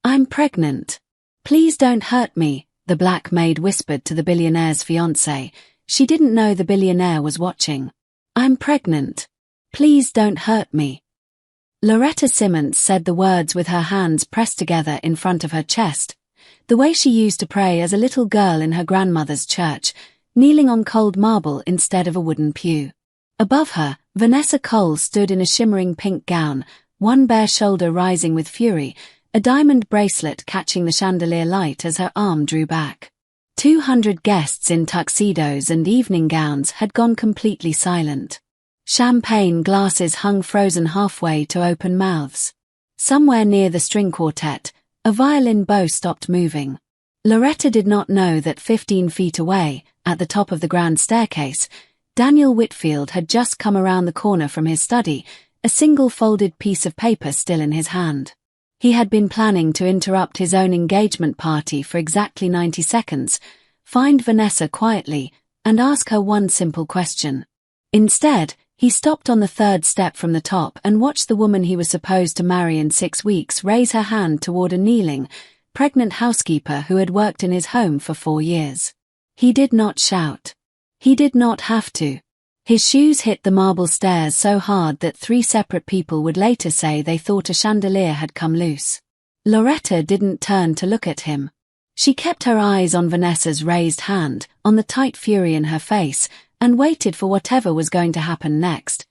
I'm pregnant. Please don't hurt me, the black maid whispered to the billionaire's fiancé. She didn't know the billionaire was watching. I'm pregnant. Please don't hurt me. Loretta Simmons said the words with her hands pressed together in front of her chest, the way she used to pray as a little girl in her grandmother's church, kneeling on cold marble instead of a wooden pew. Above her, Vanessa Cole stood in a shimmering pink gown, one bare shoulder rising with fury, a diamond bracelet catching the chandelier light as her arm drew back. 200 guests in tuxedos and evening gowns had gone completely silent. Champagne glasses hung frozen halfway to open mouths. Somewhere near the string quartet, a violin bow stopped moving. Loretta did not know that 15 feet away, at the top of the grand staircase, Daniel Whitfield had just come around the corner from his study, a single folded piece of paper still in his hand. He had been planning to interrupt his own engagement party for exactly 90 seconds, find Vanessa quietly, and ask her one simple question. Instead, he stopped on the third step from the top and watched the woman he was supposed to marry in 6 weeks raise her hand toward a kneeling, pregnant housekeeper who had worked in his home for 4 years. He did not shout. He did not have to. His shoes hit the marble stairs so hard that 3 separate people would later say they thought a chandelier had come loose. Loretta didn't turn to look at him. She kept her eyes on Vanessa's raised hand, on the tight fury in her face, and waited for whatever was going to happen next,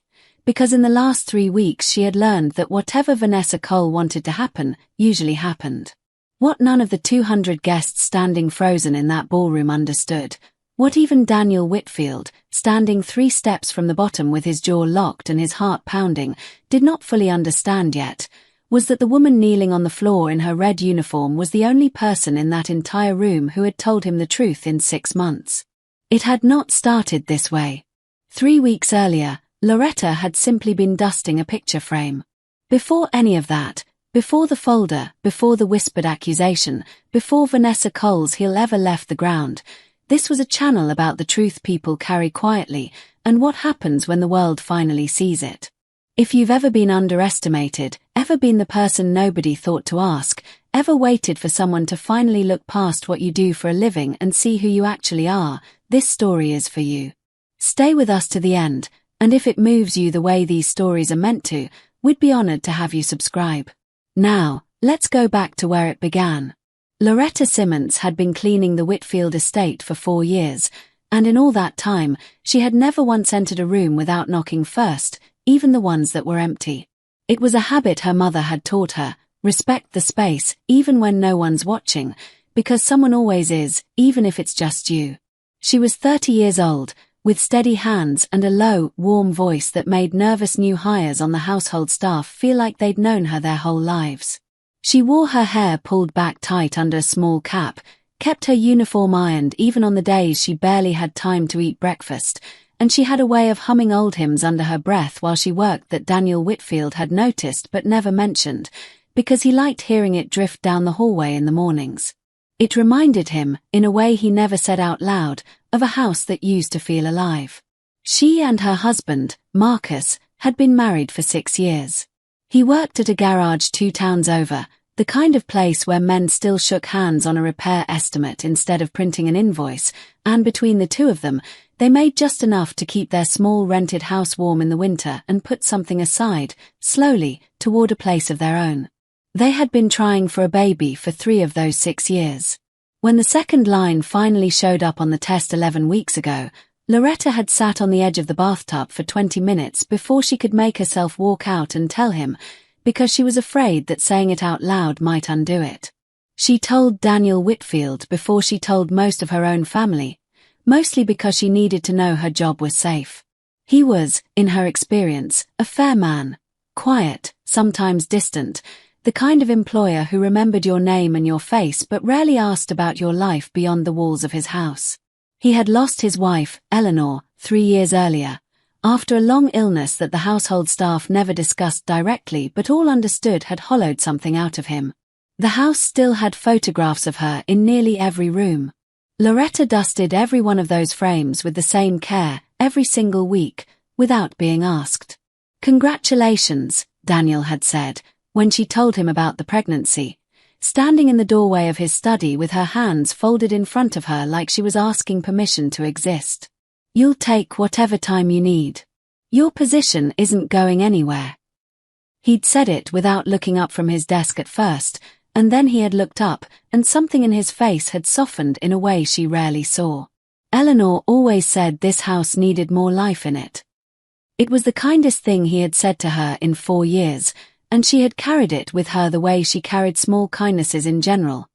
because in the last 3 weeks she had learned that whatever Vanessa Cole wanted to happen, usually happened. What none of the 200 guests standing frozen in that ballroom understood, what even Daniel Whitfield, standing 3 steps from the bottom with his jaw locked and his heart pounding, did not fully understand yet, was that the woman kneeling on the floor in her red uniform was the only person in that entire room who had told him the truth in 6 months. It had not started this way. 3 weeks earlier, Loretta had simply been dusting a picture frame. Before any of that, before the folder, before the whispered accusation, before Vanessa Cole's heel ever left the ground, this was a channel about the truth people carry quietly and what happens when the world finally sees it. If you've ever been underestimated, ever been the person nobody thought to ask, ever waited for someone to finally look past what you do for a living and see who you actually are, this story is for you. Stay with us to the end, and if it moves you the way these stories are meant to, we'd be honored to have you subscribe. Now, let's go back to where it began. Loretta Simmons had been cleaning the Whitfield estate for 4 years, and in all that time, she had never once entered a room without knocking first, even the ones that were empty. It was a habit her mother had taught her, respect the space, even when no one's watching, because someone always is, even if it's just you. She was 30 years old, with steady hands and a low, warm voice that made nervous new hires on the household staff feel like they'd known her their whole lives. She wore her hair pulled back tight under a small cap, kept her uniform ironed even on the days she barely had time to eat breakfast, and she had a way of humming old hymns under her breath while she worked that Daniel Whitfield had noticed but never mentioned, because he liked hearing it drift down the hallway in the mornings. It reminded him, in a way he never said out loud, of a house that used to feel alive. She and her husband, Marcus, had been married for 6 years. He worked at a garage 2 towns over, the kind of place where men still shook hands on a repair estimate instead of printing an invoice, and between the two of them, they made just enough to keep their small rented house warm in the winter and put something aside, slowly, toward a place of their own. They had been trying for a baby for 3 of those 6 years. When the second line finally showed up on the test 11 weeks ago, Loretta had sat on the edge of the bathtub for 20 minutes before she could make herself walk out and tell him, because she was afraid that saying it out loud might undo it. She told Daniel Whitfield before she told most of her own family, mostly because she needed to know her job was safe. He was, in her experience, a fair man, quiet, sometimes distant, the kind of employer who remembered your name and your face but rarely asked about your life beyond the walls of his house. He had lost his wife, Eleanor, 3 years earlier, after a long illness that the household staff never discussed directly but all understood had hollowed something out of him. The house still had photographs of her in nearly every room. Loretta dusted every one of those frames with the same care, every single week, without being asked. "Congratulations," Daniel had said, when she told him about the pregnancy. standing in the doorway of his study with her hands folded in front of her like she was asking permission to exist. "You'll take whatever time you need. Your position isn't going anywhere." He'd said it without looking up from his desk at first, and then he had looked up, and something in his face had softened in a way she rarely saw. Eleanor always said this house needed more life in it. It was the kindest thing he had said to her in 4 years, and she had carried it with her the way she carried small kindnesses in general.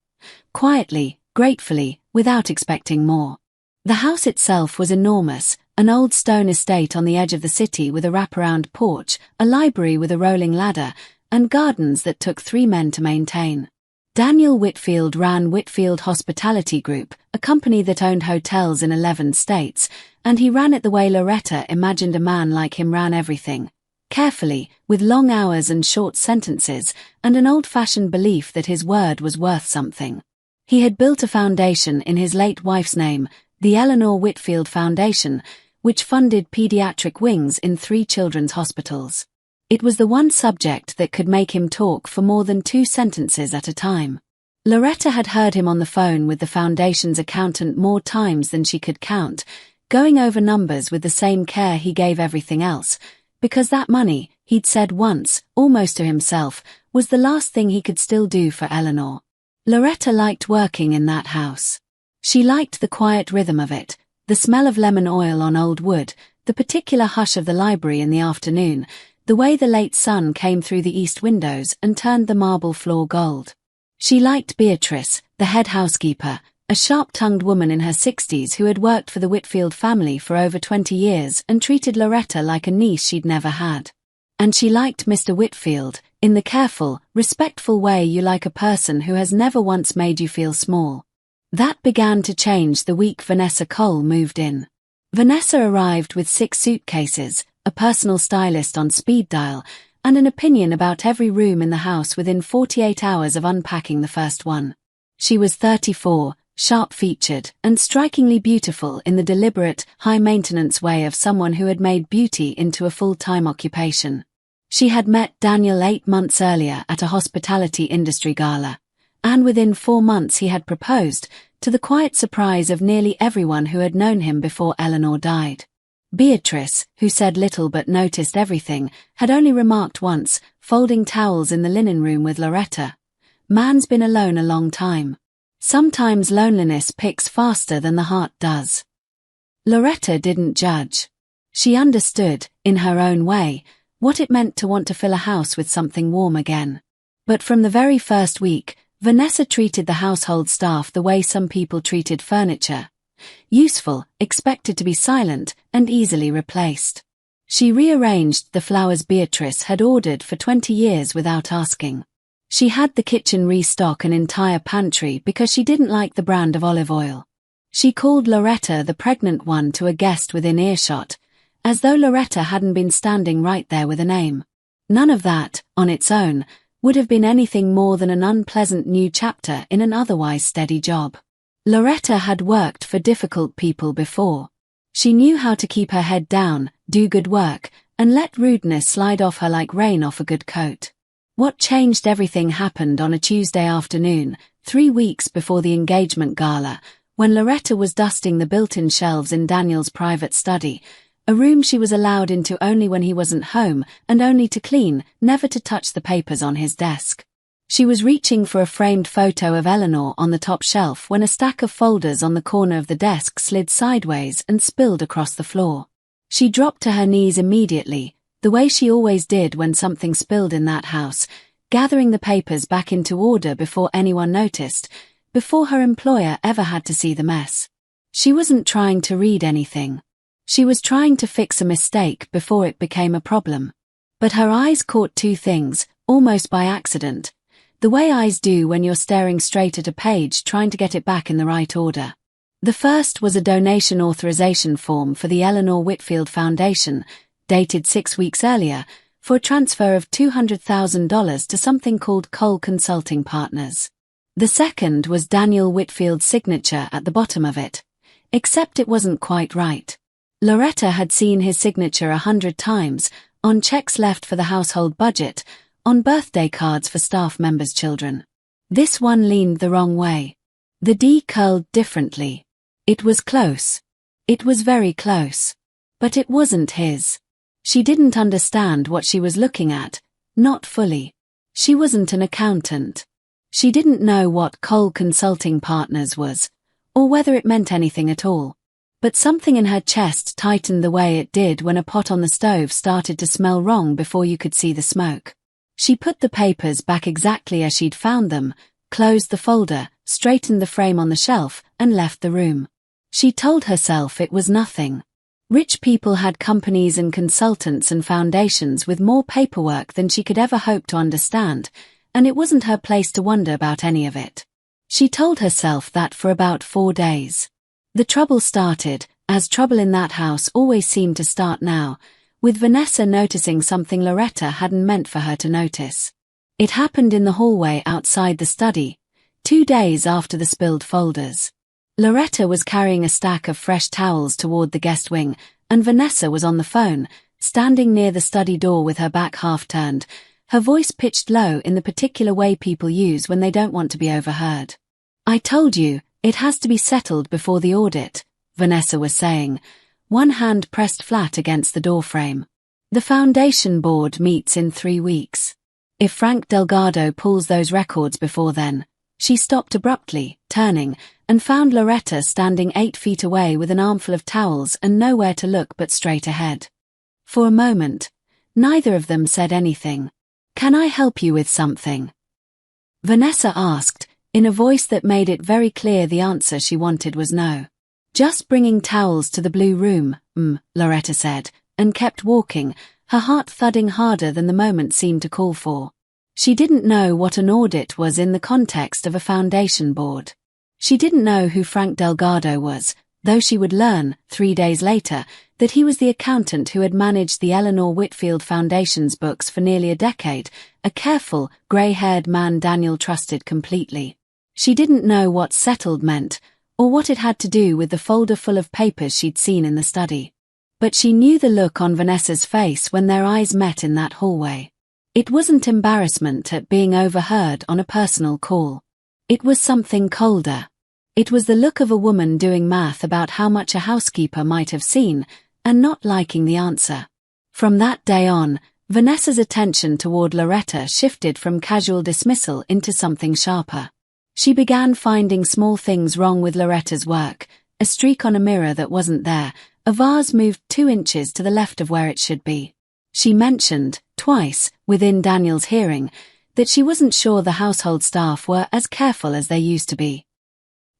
Quietly, gratefully, without expecting more. The house itself was enormous, an old stone estate on the edge of the city with a wraparound porch, a library with a rolling ladder, and gardens that took 3 men to maintain. Daniel Whitfield ran Whitfield Hospitality Group, a company that owned hotels in 11 states, and he ran it the way Loretta imagined a man like him ran everything. Carefully, with long hours and short sentences, and an old-fashioned belief that his word was worth something. He had built a foundation in his late wife's name, the Eleanor Whitfield Foundation, which funded pediatric wings in 3 children's hospitals. It was the one subject that could make him talk for more than 2 sentences at a time. Loretta had heard him on the phone with the foundation's accountant more times than she could count, going over numbers with the same care he gave everything else, because that money, he'd said once, almost to himself, was the last thing he could still do for Eleanor. Loretta liked working in that house. She liked the quiet rhythm of it, the smell of lemon oil on old wood, the particular hush of the library in the afternoon, the way the late sun came through the east windows and turned the marble floor gold. She liked Beatrice, the head housekeeper, a sharp-tongued woman in her 60s who had worked for the Whitfield family for over 20 years and treated Loretta like a niece she'd never had. And she liked Mr. Whitfield, in the careful, respectful way you like a person who has never once made you feel small. That began to change the week Vanessa Cole moved in. Vanessa arrived with 6 suitcases, a personal stylist on speed dial, and an opinion about every room in the house within 48 hours of unpacking the first one. She was 34, sharp-featured, and strikingly beautiful in the deliberate, high-maintenance way of someone who had made beauty into a full-time occupation. She had met Daniel 8 months earlier at a hospitality industry gala, and within 4 months he had proposed, to the quiet surprise of nearly everyone who had known him before Eleanor died. Beatrice, who said little but noticed everything, had only remarked once, folding towels in the linen room with Loretta, "Man's been alone a long time. Sometimes loneliness picks faster than the heart does." Loretta didn't judge. She understood, in her own way, what it meant to want to fill a house with something warm again. But from the very first week, Vanessa treated the household staff the way some people treated furniture. Useful, expected to be silent, and easily replaced. She rearranged the flowers Beatrice had ordered for 20 years without asking. She had the kitchen restock an entire pantry because she didn't like the brand of olive oil. She called Loretta the pregnant one to a guest within earshot, as though Loretta hadn't been standing right there with a name. None of that, on its own, would have been anything more than an unpleasant new chapter in an otherwise steady job. Loretta had worked for difficult people before. She knew how to keep her head down, do good work, and let rudeness slide off her like rain off a good coat. What changed everything happened on a Tuesday afternoon, 3 weeks before the engagement gala, when Loretta was dusting the built-in shelves in Daniel's private study, a room she was allowed into only when he wasn't home and only to clean, never to touch the papers on his desk. She was reaching for a framed photo of Eleanor on the top shelf when a stack of folders on the corner of the desk slid sideways and spilled across the floor. She dropped to her knees immediately, the way she always did when something spilled in that house, gathering the papers back into order before anyone noticed, before her employer ever had to see the mess. She wasn't trying to read anything. She was trying to fix a mistake before it became a problem. But her eyes caught 2 things, almost by accident, the way eyes do when you're staring straight at a page trying to get it back in the right order. The first was a donation authorization form for the Eleanor Whitfield Foundation, dated 6 weeks earlier, for a transfer of $200,000 to something called Cole Consulting Partners. The second was Daniel Whitfield's signature at the bottom of it, except it wasn't quite right. Loretta had seen his signature 100 times, on checks left for the household budget, on birthday cards for staff members' children. This one leaned the wrong way. The D curled differently. It was close. It was very close. But it wasn't his. She didn't understand what she was looking at, not fully. She wasn't an accountant. She didn't know what Cole Consulting Partners was, or whether it meant anything at all. But something in her chest tightened the way it did when a pot on the stove started to smell wrong before you could see the smoke. She put the papers back exactly as she'd found them, closed the folder, straightened the frame on the shelf, and left the room. She told herself it was nothing. Rich people had companies and consultants and foundations with more paperwork than she could ever hope to understand, and it wasn't her place to wonder about any of it. She told herself that for about 4 days. The trouble started, as trouble in that house always seemed to start now, with Vanessa noticing something Loretta hadn't meant for her to notice. It happened in the hallway outside the study, 2 days after the spilled folders. Loretta was carrying a stack of fresh towels toward the guest wing, and Vanessa was on the phone, standing near the study door with her back half turned, her voice pitched low in the particular way people use when they don't want to be overheard. "I told you, it has to be settled before the audit," Vanessa was saying, one hand pressed flat against the doorframe. "The foundation board meets in 3 weeks. If Frank Delgado pulls those records before then..." She stopped abruptly, turning, and found Loretta standing 8 feet away with an armful of towels and nowhere to look but straight ahead. For a moment, neither of them said anything. "Can I help you with something?" Vanessa asked, in a voice that made it very clear the answer she wanted was no. "Just bringing towels to the blue room," Loretta said, and kept walking, her heart thudding harder than the moment seemed to call for. She didn't know what an audit was in the context of a foundation board. She didn't know who Frank Delgado was, though she would learn, 3 days later, that he was the accountant who had managed the Eleanor Whitfield Foundation's books for nearly a decade, a careful, grey-haired man Daniel trusted completely. She didn't know what settled meant, or what it had to do with the folder full of papers she'd seen in the study. But she knew the look on Vanessa's face when their eyes met in that hallway. It wasn't embarrassment at being overheard on a personal call. It was something colder. It was the look of a woman doing math about how much a housekeeper might have seen, and not liking the answer. From that day on, Vanessa's attention toward Loretta shifted from casual dismissal into something sharper. She began finding small things wrong with Loretta's work, a streak on a mirror that wasn't there, a vase moved 2 inches to the left of where it should be. She mentioned, twice, within Daniel's hearing, that she wasn't sure the household staff were as careful as they used to be.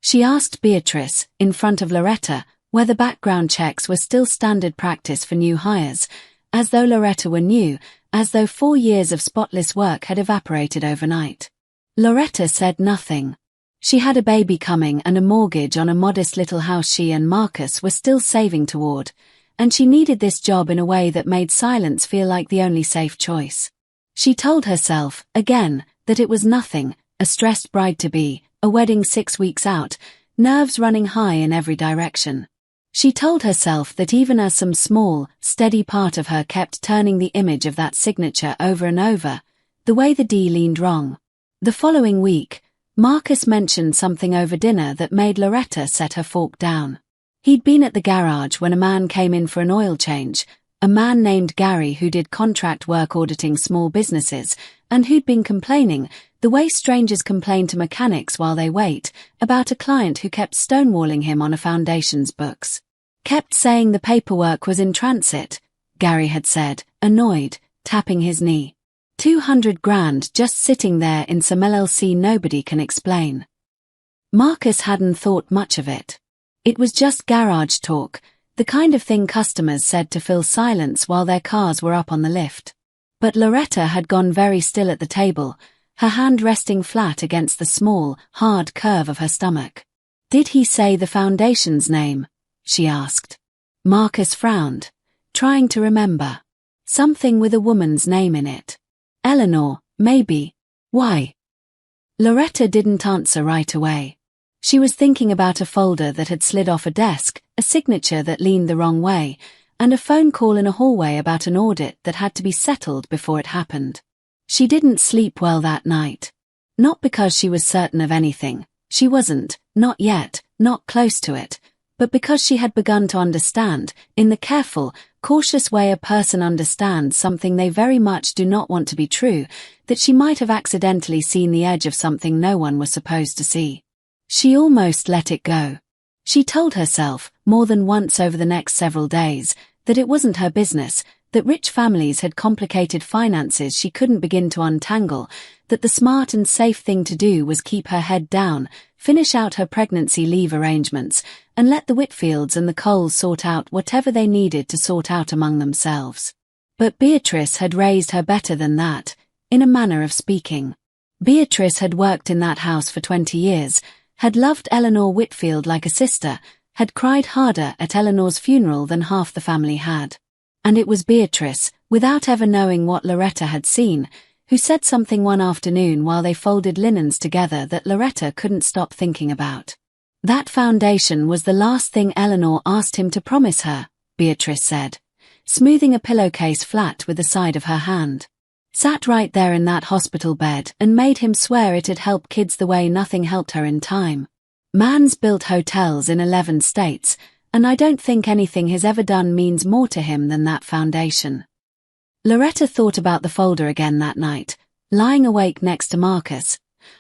She asked Beatrice, in front of Loretta, whether background checks were still standard practice for new hires, as though Loretta were new, as though 4 years of spotless work had evaporated overnight. Loretta said nothing. She had a baby coming and a mortgage on a modest little house she and Marcus were still saving toward, and she needed this job in a way that made silence feel like the only safe choice. She told herself, again, that it was nothing, a stressed bride-to-be, a wedding 6 weeks out, nerves running high in every direction. She told herself that even as some small, steady part of her kept turning the image of that signature over and over, the way the D leaned wrong. The following week, Marcus mentioned something over dinner that made Loretta set her fork down. He'd been at the garage when a man came in for an oil change, a man named Gary who did contract work auditing small businesses, and who'd been complaining, the way strangers complain to mechanics while they wait, about a client who kept stonewalling him on a foundation's books. Kept saying the paperwork was in transit, Gary had said, annoyed, tapping his knee. 200 grand just sitting there in some LLC nobody can explain. Marcus hadn't thought much of it. It was just garage talk, the kind of thing customers said to fill silence while their cars were up on the lift. But Loretta had gone very still at the table, her hand resting flat against the small, hard curve of her stomach. "Did he say the foundation's name?" she asked. Marcus frowned, trying to remember. Something with a woman's name in it. Eleanor, maybe. Why? Loretta didn't answer right away. She was thinking about a folder that had slid off a desk, a signature that leaned the wrong way, and a phone call in a hallway about an audit that had to be settled before it happened. She didn't sleep well that night. Not because she was certain of anything. She wasn't, not yet, not close to it. But because she had begun to understand, in the careful, cautious way a person understands something they very much do not want to be true, that she might have accidentally seen the edge of something no one was supposed to see. She almost let it go. She told herself, more than once over the next several days, that it wasn't her business, that rich families had complicated finances she couldn't begin to untangle, that the smart and safe thing to do was keep her head down, finish out her pregnancy leave arrangements, and let the Whitfields and the Coles sort out whatever they needed to sort out among themselves. But Beatrice had raised her better than that, in a manner of speaking. Beatrice had worked in that house for 20 years, had loved Eleanor Whitfield like a sister, had cried harder at Eleanor's funeral than half the family had. And it was Beatrice, without ever knowing what Loretta had seen, who said something one afternoon while they folded linens together that Loretta couldn't stop thinking about. That foundation was the last thing Eleanor asked him to promise her, Beatrice said, smoothing a pillowcase flat with the side of her hand. Sat right there in that hospital bed and made him swear it'd help kids the way nothing helped her in time. Man's built hotels in 11 states, and I don't think anything he's ever done means more to him than that foundation. Loretta thought about the folder again that night, lying awake next to Marcus,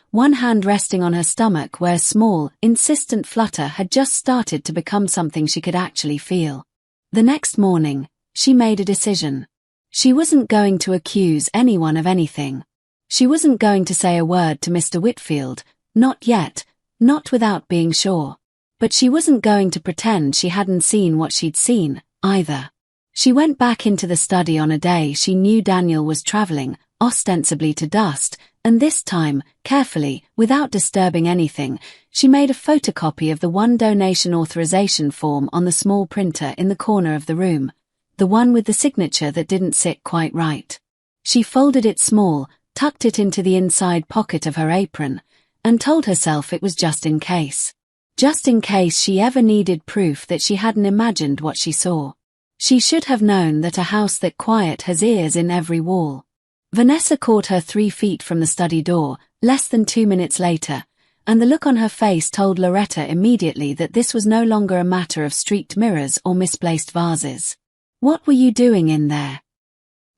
one hand resting on her stomach where a small, insistent flutter had just started to become something she could actually feel. The next morning, she made a decision. She wasn't going to accuse anyone of anything. She wasn't going to say a word to Mr. Whitfield, not yet, not without being sure. But she wasn't going to pretend she hadn't seen what she'd seen, either. She went back into the study on a day she knew Daniel was traveling, ostensibly to dust, and this time, carefully, without disturbing anything, she made a photocopy of the one donation authorization form on the small printer in the corner of the room, the one with the signature that didn't sit quite right. She folded it small, tucked it into the inside pocket of her apron, and told herself it was just in case. Just in case she ever needed proof that she hadn't imagined what she saw. She should have known that a house that quiet has ears in every wall. Vanessa caught her 3 feet from the study door, less than 2 minutes later, and the look on her face told Loretta immediately that this was no longer a matter of streaked mirrors or misplaced vases. "What were you doing in there?"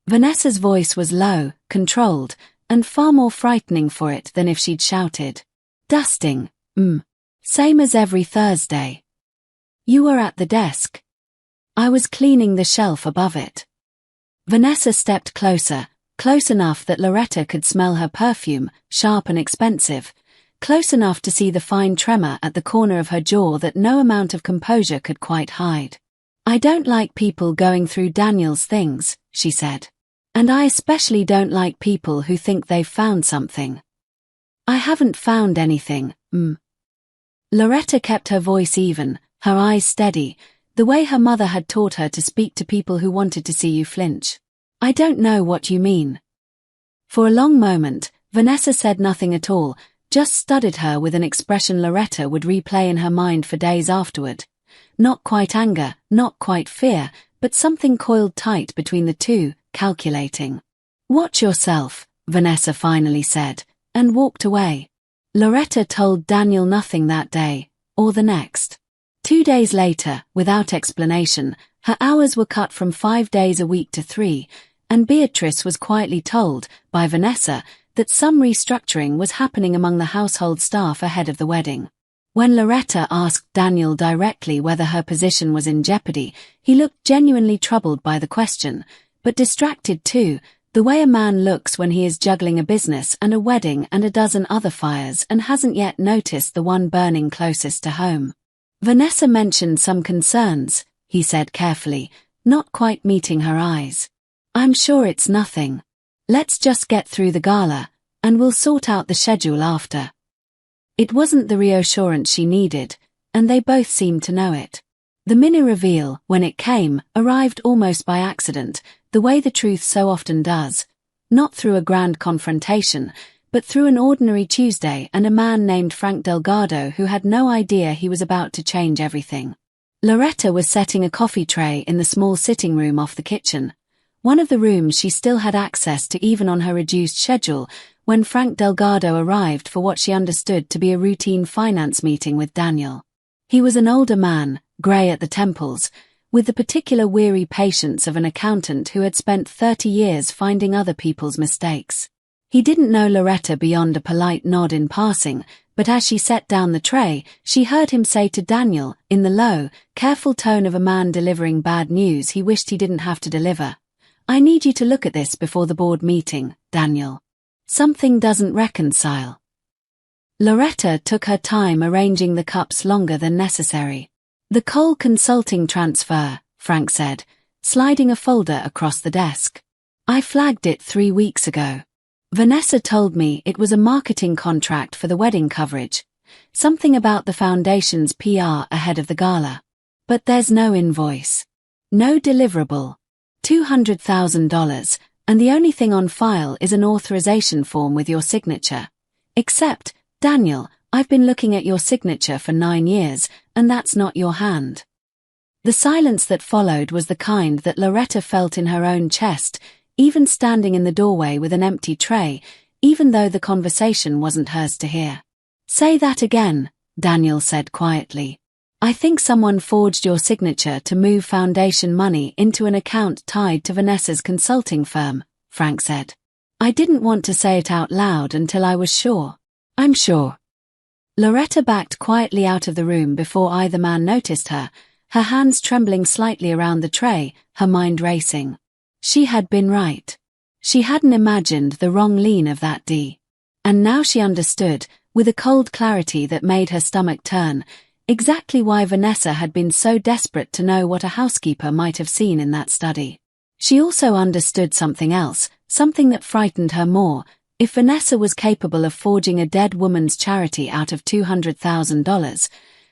Vanessa's voice was low, controlled, and far more frightening for it than if she'd shouted. "Dusting, Same as every Thursday." "You were at the desk." "I was cleaning the shelf above it." Vanessa stepped closer, close enough that Loretta could smell her perfume, sharp and expensive, close enough to see the fine tremor at the corner of her jaw that no amount of composure could quite hide. "I don't like people going through Daniel's things," she said. "And I especially don't like people who think they've found something." "I haven't found anything, Loretta kept her voice even, her eyes steady, the way her mother had taught her to speak to people who wanted to see you flinch. "I don't know what you mean." For a long moment, Vanessa said nothing at all, just studied her with an expression Loretta would replay in her mind for days afterward. Not quite anger, not quite fear, but something coiled tight between the two, calculating. "Watch yourself," Vanessa finally said, and walked away. Loretta told Daniel nothing that day, or the next. 2 days later, without explanation, her hours were cut from 5 days a week to 3, and Beatrice was quietly told, by Vanessa, that some restructuring was happening among the household staff ahead of the wedding. When Loretta asked Daniel directly whether her position was in jeopardy, he looked genuinely troubled by the question, but distracted too, the way a man looks when he is juggling a business and a wedding and a dozen other fires and hasn't yet noticed the one burning closest to home. "Vanessa mentioned some concerns," he said carefully, not quite meeting her eyes. "I'm sure it's nothing. Let's just get through the gala, and we'll sort out the schedule after." It wasn't the reassurance she needed, and they both seemed to know it. The mini reveal, when it came, arrived almost by accident, the way the truth so often does, not through a grand confrontation, but through an ordinary Tuesday and a man named Frank Delgado who had no idea he was about to change everything. Loretta was setting a coffee tray in the small sitting room off the kitchen, one of the rooms she still had access to even on her reduced schedule, when Frank Delgado arrived for what she understood to be a routine finance meeting with Daniel. He was an older man, grey at the temples, with the particular weary patience of an accountant who had spent 30 years finding other people's mistakes. He didn't know Loretta beyond a polite nod in passing, but as she set down the tray, she heard him say to Daniel, in the low, careful tone of a man delivering bad news he wished he didn't have to deliver, "I need you to look at this before the board meeting, Daniel. Something doesn't reconcile." Loretta took her time arranging the cups longer than necessary. "The Cole Consulting transfer," Frank said, sliding a folder across the desk. "I flagged it 3 weeks ago. Vanessa told me it was a marketing contract for the wedding coverage. Something about the foundation's PR ahead of the gala. But there's no invoice. No deliverable. $200,000, and the only thing on file is an authorization form with your signature. Except, Daniel, I've been looking at your signature for 9 years, and that's not your hand." The silence that followed was the kind that Loretta felt in her own chest, even standing in the doorway with an empty tray, even though the conversation wasn't hers to hear. "Say that again," Daniel said quietly. "I think someone forged your signature to move foundation money into an account tied to Vanessa's consulting firm," Frank said. "I didn't want to say it out loud until I was sure." "I'm sure." Loretta backed quietly out of the room before either man noticed her, her hands trembling slightly around the tray, her mind racing. She had been right. She hadn't imagined the wrong lean of that D. And now she understood, with a cold clarity that made her stomach turn, exactly why Vanessa had been so desperate to know what a housekeeper might have seen in that study. She also understood something else, something that frightened her more. If Vanessa was capable of forging a dead woman's charity out of $200,000,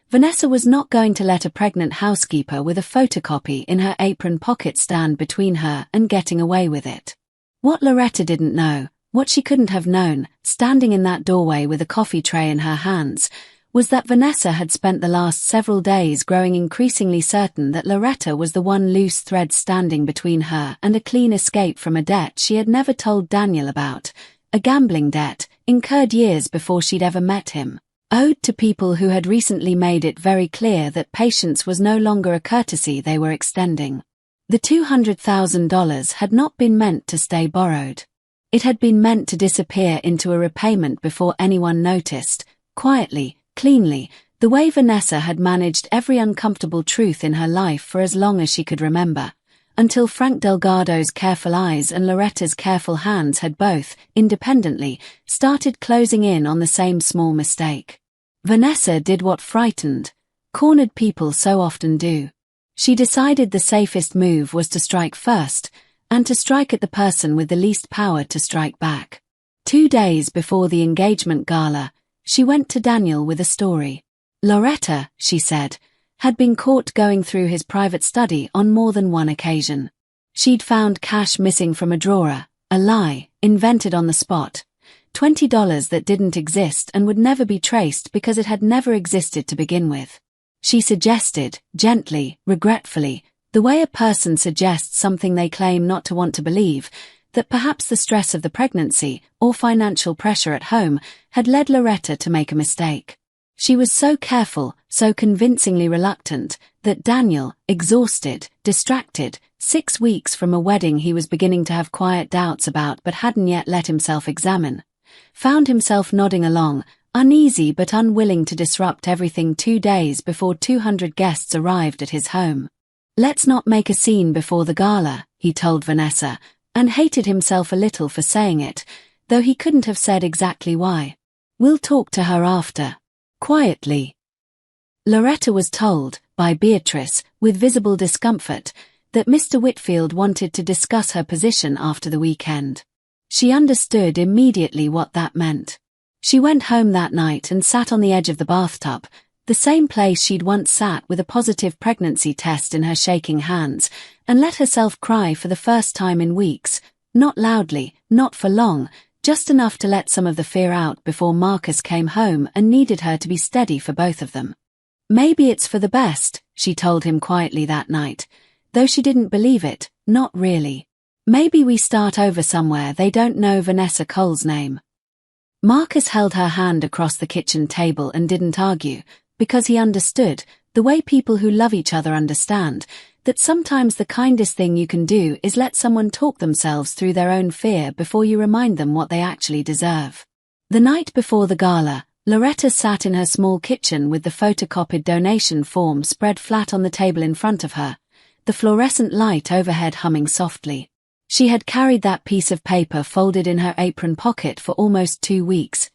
Vanessa was not going to let a pregnant housekeeper with a photocopy in her apron pocket stand between her and getting away with it. What Loretta didn't know, what she couldn't have known, standing in that doorway with a coffee tray in her hands, was that Vanessa had spent the last several days growing increasingly certain that Loretta was the one loose thread standing between her and a clean escape from a debt she had never told Daniel about. A gambling debt, incurred years before she'd ever met him, owed to people who had recently made it very clear that patience was no longer a courtesy they were extending. The $200,000 had not been meant to stay borrowed. It had been meant to disappear into a repayment before anyone noticed, quietly, cleanly, the way Vanessa had managed every uncomfortable truth in her life for as long as she could remember. Until Frank Delgado's careful eyes and Loretta's careful hands had both, independently, started closing in on the same small mistake. Vanessa did what frightened, cornered people so often do. She decided the safest move was to strike first, and to strike at the person with the least power to strike back. 2 days before the engagement gala, she went to Daniel with a story. Loretta, she said, had been caught going through his private study on more than one occasion. She'd found cash missing from a drawer, a lie, invented on the spot, $20 that didn't exist and would never be traced because it had never existed to begin with. She suggested, gently, regretfully, the way a person suggests something they claim not to want to believe, that perhaps the stress of the pregnancy or financial pressure at home had led Loretta to make a mistake. She was so careful, so convincingly reluctant, that Daniel, exhausted, distracted, 6 weeks from a wedding he was beginning to have quiet doubts about but hadn't yet let himself examine, found himself nodding along, uneasy but unwilling to disrupt everything 2 days before 200 guests arrived at his home. "Let's not make a scene before the gala," he told Vanessa, and hated himself a little for saying it, though he couldn't have said exactly why. "We'll talk to her after." Quietly. Loretta was told, by Beatrice, with visible discomfort, that Mr. Whitfield wanted to discuss her position after the weekend. She understood immediately what that meant. She went home that night and sat on the edge of the bathtub, the same place she'd once sat with a positive pregnancy test in her shaking hands, and let herself cry for the first time in weeks, not loudly, not for long, just enough to let some of the fear out before Marcus came home and needed her to be steady for both of them. "Maybe it's for the best," she told him quietly that night, though she didn't believe it, not really. "Maybe we start over somewhere they don't know Vanessa Cole's name." Marcus held her hand across the kitchen table and didn't argue, because he understood, the way people who love each other understand, that sometimes the kindest thing you can do is let someone talk themselves through their own fear before you remind them what they actually deserve. The night before the gala, Loretta sat in her small kitchen with the photocopied donation form spread flat on the table in front of her, the fluorescent light overhead humming softly. She had carried that piece of paper folded in her apron pocket for almost 2 weeks,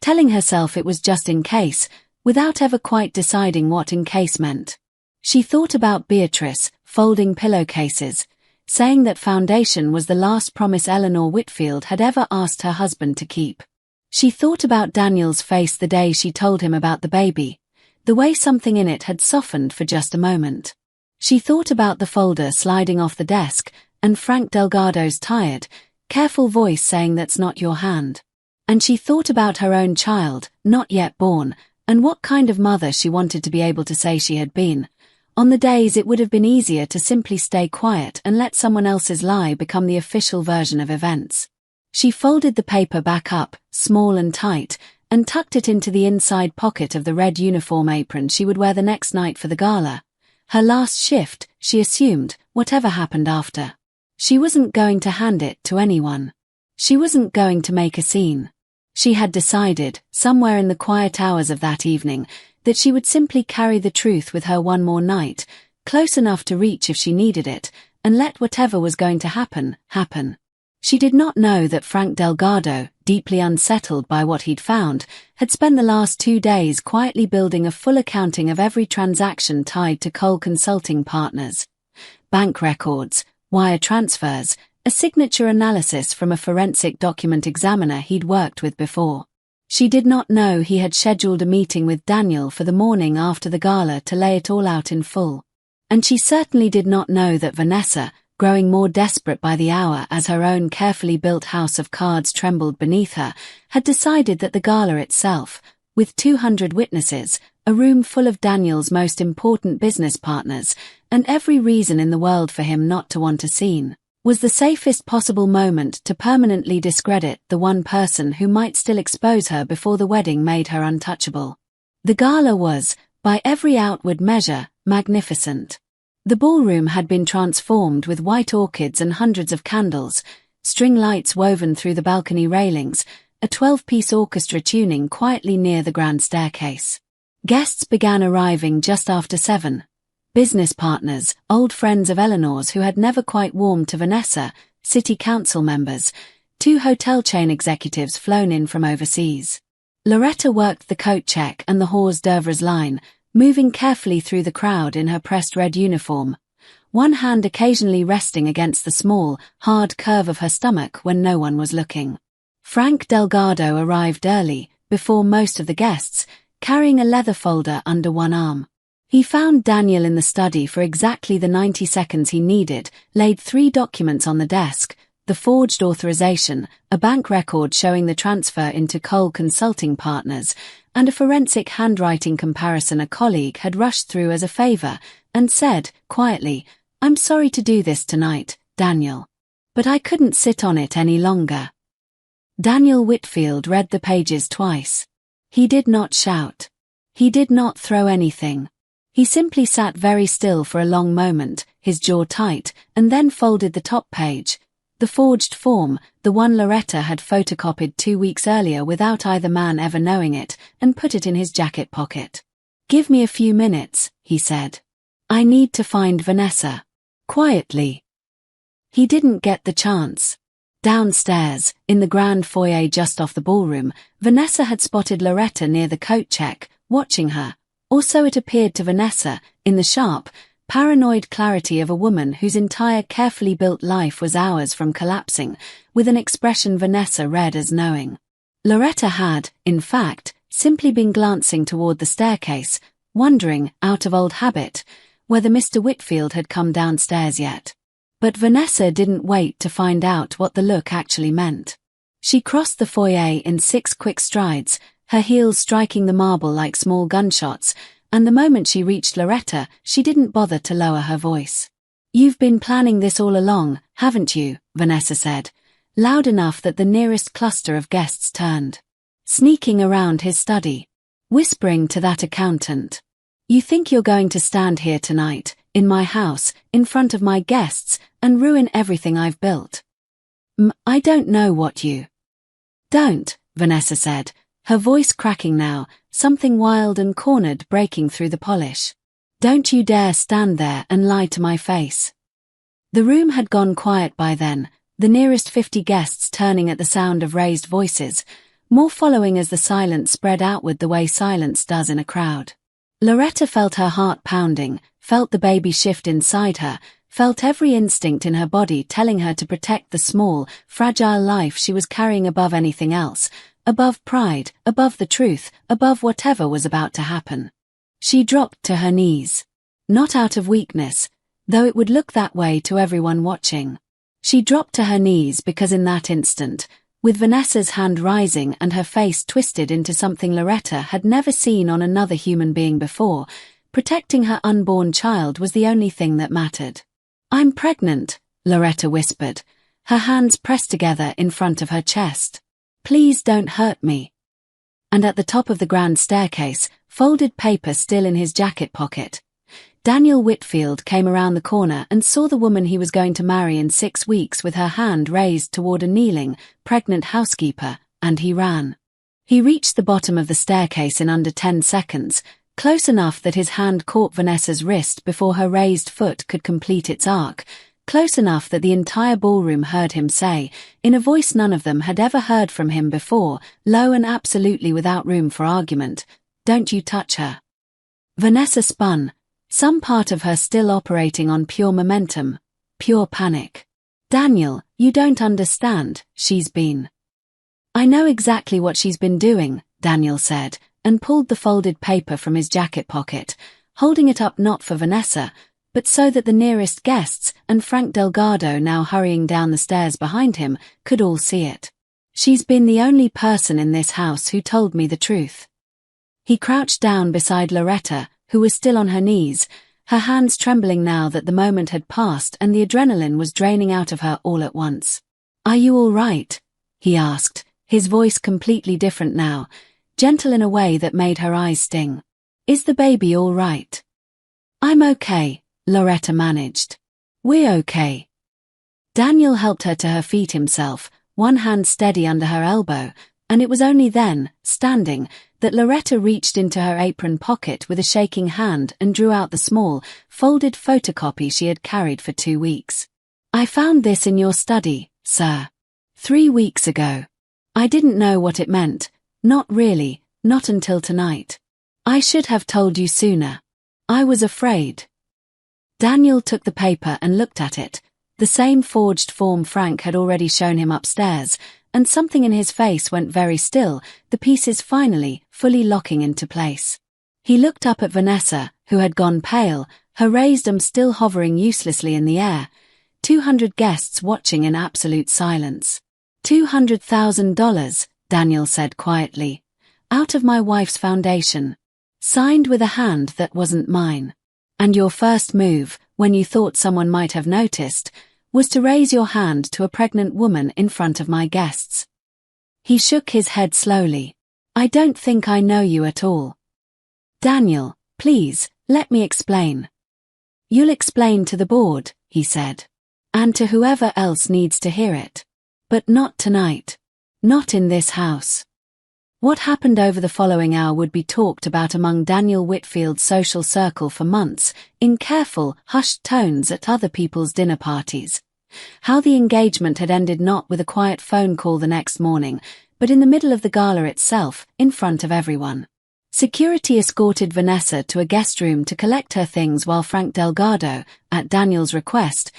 telling herself it was just in case, without ever quite deciding what in case meant. She thought about Beatrice, folding pillowcases, saying that foundation was the last promise Eleanor Whitfield had ever asked her husband to keep. She thought about Daniel's face the day she told him about the baby, the way something in it had softened for just a moment. She thought about the folder sliding off the desk, and Frank Delgado's tired, careful voice saying that's not your hand. And she thought about her own child, not yet born, and what kind of mother she wanted to be able to say she had been. On the days it would have been easier to simply stay quiet and let someone else's lie become the official version of events. She folded the paper back up, small and tight, and tucked it into the inside pocket of the red uniform apron she would wear the next night for the gala. Her last shift, she assumed, whatever happened after. She wasn't going to hand it to anyone. She wasn't going to make a scene. She had decided, somewhere in the quiet hours of that evening, that she would simply carry the truth with her one more night, close enough to reach if she needed it, and let whatever was going to happen, happen. She did not know that Frank Delgado, deeply unsettled by what he'd found, had spent the last 2 days quietly building a full accounting of every transaction tied to Cole Consulting Partners. Bank records, wire transfers, a signature analysis from a forensic document examiner he'd worked with before. She did not know he had scheduled a meeting with Daniel for the morning after the gala to lay it all out in full. And she certainly did not know that Vanessa, growing more desperate by the hour as her own carefully built house of cards trembled beneath her, had decided that the gala itself, with 200 witnesses, a room full of Daniel's most important business partners, and every reason in the world for him not to want a scene, was the safest possible moment to permanently discredit the one person who might still expose her before the wedding made her untouchable. The gala was, by every outward measure, magnificent. The ballroom had been transformed with white orchids and hundreds of candles, string lights woven through the balcony railings, a 12-piece orchestra tuning quietly near the grand staircase. Guests began arriving just after 7. Business partners, old friends of Eleanor's who had never quite warmed to Vanessa, city council members, 2 hotel chain executives flown in from overseas. Loretta worked the coat check and the hors d'oeuvres line, moving carefully through the crowd in her pressed red uniform, one hand occasionally resting against the small, hard curve of her stomach when no one was looking. Frank Delgado arrived early, before most of the guests, carrying a leather folder under one arm. He found Daniel in the study for exactly the 90 seconds he needed, laid 3 documents on the desk, the forged authorization, a bank record showing the transfer into Cole Consulting Partners, and a forensic handwriting comparison a colleague had rushed through as a favor, and said, quietly, "I'm sorry to do this tonight, Daniel. But I couldn't sit on it any longer." Daniel Whitfield read the pages twice. He did not shout. He did not throw anything. He simply sat very still for a long moment, his jaw tight, and then folded the top page, the forged form, the one Loretta had photocopied 2 weeks earlier without either man ever knowing it, and put it in his jacket pocket. "Give me a few minutes," he said. "I need to find Vanessa." Quietly. He didn't get the chance. Downstairs, in the grand foyer just off the ballroom, Vanessa had spotted Loretta near the coat check, watching her. Or so it appeared to Vanessa, in the sharp, paranoid clarity of a woman whose entire carefully built life was hours from collapsing, with an expression Vanessa read as knowing. Loretta had, in fact, simply been glancing toward the staircase, wondering, out of old habit, whether Mr. Whitfield had come downstairs yet. But Vanessa didn't wait to find out what the look actually meant. She crossed the foyer in 6 quick strides, her heels striking the marble like small gunshots, and the moment she reached Loretta, she didn't bother to lower her voice. "You've been planning this all along, haven't you?" Vanessa said, loud enough that the nearest cluster of guests turned. sneaking around his study, whispering to that accountant. You think you're going to stand here tonight, in my house, in front of my guests, and ruin everything I've built? I don't know what you... Don't, Vanessa said, her voice cracking now, something wild and cornered breaking through the polish. Don't you dare stand there and lie to my face. The room had gone quiet by then, the nearest 50 guests turning at the sound of raised voices, more following as the silence spread outward the way silence does in a crowd. Loretta felt her heart pounding, felt the baby shift inside her, felt every instinct in her body telling her to protect the small, fragile life she was carrying above anything else, above pride, above the truth, above whatever was about to happen. She dropped to her knees. Not out of weakness, though it would look that way to everyone watching. She dropped to her knees because in that instant, with Vanessa's hand rising and her face twisted into something Loretta had never seen on another human being before, protecting her unborn child was the only thing that mattered. I'm pregnant, Loretta whispered, her hands pressed together in front of her chest. Please don't hurt me. And at the top of the grand staircase, folded paper still in his jacket pocket, Daniel Whitfield came around the corner and saw the woman he was going to marry in 6 weeks with her hand raised toward a kneeling, pregnant housekeeper, and he ran. He reached the bottom of the staircase in under 10 seconds, close enough that his hand caught Vanessa's wrist before her raised foot could complete its arc, close enough that the entire ballroom heard him say, in a voice none of them had ever heard from him before, low and absolutely without room for argument, "Don't you touch her." Vanessa spun, some part of her still operating on pure momentum, pure panic. Daniel, you don't understand, she's been. I know exactly what she's been doing, Daniel said, and pulled the folded paper from his jacket pocket, holding it up not for Vanessa, but so that the nearest guests, and Frank Delgado now hurrying down the stairs behind him, could all see it. She's been the only person in this house who told me the truth. He crouched down beside Loretta, who was still on her knees, her hands trembling now that the moment had passed and the adrenaline was draining out of her all at once. Are you all right? He asked, his voice completely different now, gentle in a way that made her eyes sting. Is the baby all right? I'm okay, Loretta managed. We're okay. Daniel helped her to her feet himself, one hand steady under her elbow, and it was only then, standing, that Loretta reached into her apron pocket with a shaking hand and drew out the small, folded photocopy she had carried for 2 weeks. I found this in your study, sir. 3 weeks ago. I didn't know what it meant, not really, not until tonight. I should have told you sooner. I was afraid. Daniel took the paper and looked at it, the same forged form Frank had already shown him upstairs, and something in his face went very still, the pieces finally, fully locking into place. He looked up at Vanessa, who had gone pale, her raised arm still hovering uselessly in the air, 200 guests watching in absolute silence. $200,000, Daniel said quietly. Out of my wife's foundation. Signed with a hand that wasn't mine. And your first move, when you thought someone might have noticed, was to raise your hand to a pregnant woman in front of my guests. He shook his head slowly. I don't think I know you at all. Daniel, please, let me explain. You'll explain to the board, he said. And to whoever else needs to hear it. But not tonight. Not in this house. What happened over the following hour would be talked about among Daniel Whitfield's social circle for months, in careful, hushed tones at other people's dinner parties. How the engagement had ended not with a quiet phone call the next morning, but in the middle of the gala itself, in front of everyone. Security escorted Vanessa to a guest room to collect her things while Frank Delgado, at Daniel's request,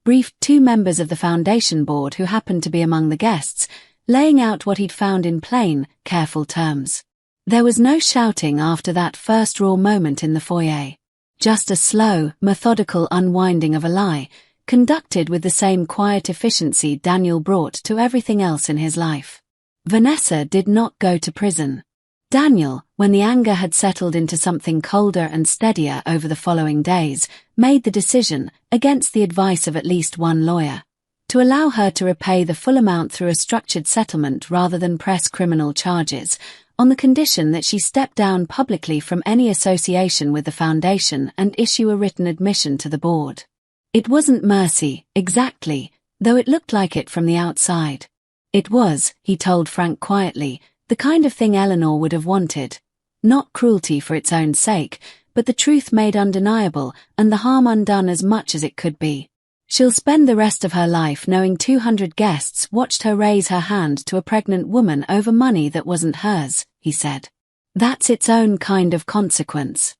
briefed 2 members of the foundation board who happened to be among the guests, laying out what he'd found in plain, careful terms. There was no shouting after that first raw moment in the foyer. Just a slow, methodical unwinding of a lie, conducted with the same quiet efficiency Daniel brought to everything else in his life. Vanessa did not go to prison. Daniel, when the anger had settled into something colder and steadier over the following days, made the decision, against the advice of at least one lawyer. to allow her to repay the full amount through a structured settlement rather than press criminal charges, on the condition that she step down publicly from any association with the foundation and issue a written admission to the board. It wasn't mercy, exactly, though it looked like it from the outside. It was, he told Frank quietly, the kind of thing Eleanor would have wanted. Not cruelty for its own sake, but the truth made undeniable and the harm undone as much as it could be. She'll spend the rest of her life knowing 200 guests watched her raise her hand to a pregnant woman over money that wasn't hers, he said. That's its own kind of consequence.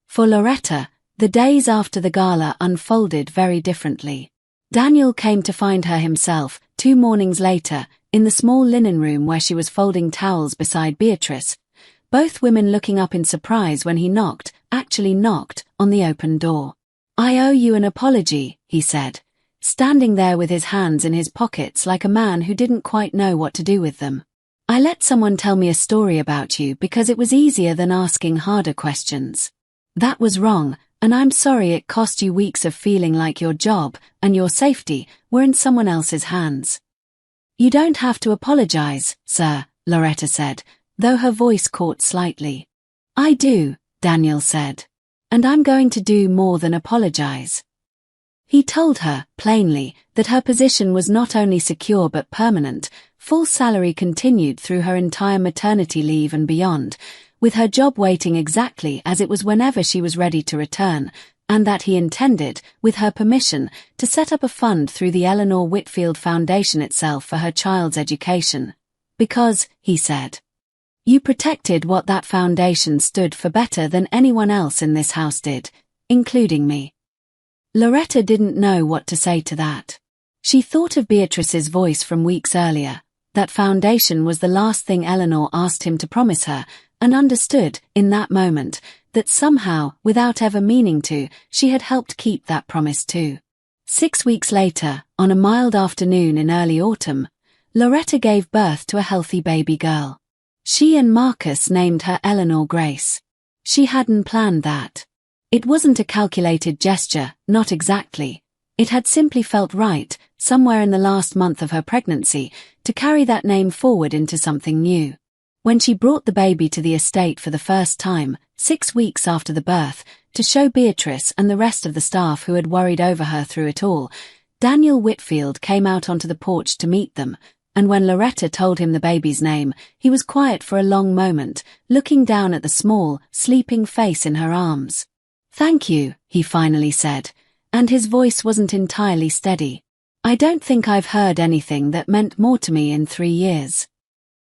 For Loretta, the days after the gala unfolded very differently. Daniel came to find her himself, 2 mornings later, in the small linen room where she was folding towels beside Beatrice, both women looking up in surprise when he actually knocked, on the open door. "I owe you an apology," he said, standing there with his hands in his pockets like a man who didn't quite know what to do with them. "I let someone tell me a story about you because it was easier than asking harder questions. That was wrong, and I'm sorry it cost you weeks of feeling like your job and your safety were in someone else's hands." "You don't have to apologize, sir," Loretta said, though her voice caught slightly. "I do," Daniel said. "And I'm going to do more than apologize." He told her, plainly, that her position was not only secure but permanent. Full salary continued through her entire maternity leave and beyond, with her job waiting exactly as it was whenever she was ready to return, and that he intended, with her permission, to set up a fund through the Eleanor Whitfield Foundation itself for her child's education. Because, he said, "You protected what that foundation stood for better than anyone else in this house did, including me." Loretta didn't know what to say to that. She thought of Beatrice's voice from weeks earlier. That foundation was the last thing Eleanor asked him to promise her, and understood, in that moment, that somehow, without ever meaning to, she had helped keep that promise too. 6 weeks later, on a mild afternoon in early autumn, Loretta gave birth to a healthy baby girl. She and Marcus named her Eleanor Grace. She hadn't planned that. It wasn't a calculated gesture, not exactly. It had simply felt right, somewhere in the last month of her pregnancy, to carry that name forward into something new. When she brought the baby to the estate for the first time, 6 weeks after the birth, to show Beatrice and the rest of the staff who had worried over her through it all, Daniel Whitfield came out onto the porch to meet them, and when Loretta told him the baby's name, he was quiet for a long moment, looking down at the small, sleeping face in her arms. "Thank you," he finally said, and his voice wasn't entirely steady. "I don't think I've heard anything that meant more to me in 3 years."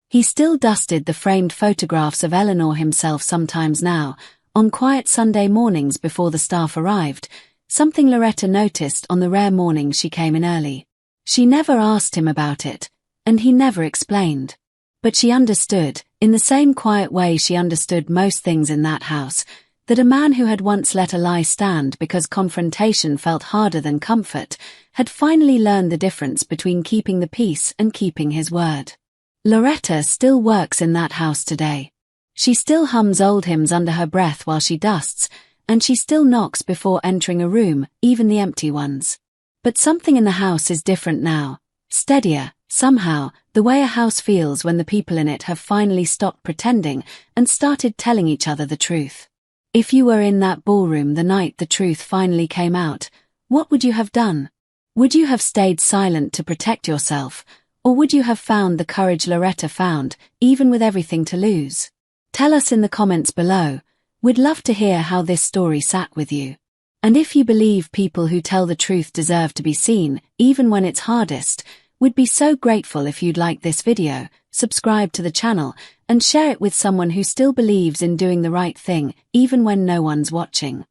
He still dusted the framed photographs of Eleanor himself sometimes now, on quiet Sunday mornings before the staff arrived, something Loretta noticed on the rare mornings she came in early. She never asked him about it, and he never explained. But she understood, in the same quiet way she understood most things in that house, that a man who had once let a lie stand because confrontation felt harder than comfort, had finally learned the difference between keeping the peace and keeping his word. Loretta still works in that house today. She still hums old hymns under her breath while she dusts, and she still knocks before entering a room, even the empty ones. But something in the house is different now, steadier, somehow, the way a house feels when the people in it have finally stopped pretending and started telling each other the truth. If you were in that ballroom the night the truth finally came out, what would you have done? Would you have stayed silent to protect yourself, or would you have found the courage Loretta found, even with everything to lose? Tell us in the comments below. We'd love to hear how this story sat with you. And if you believe people who tell the truth deserve to be seen, even when it's hardest, we'd be so grateful if you'd like this video, subscribe to the channel, and share it with someone who still believes in doing the right thing, even when no one's watching.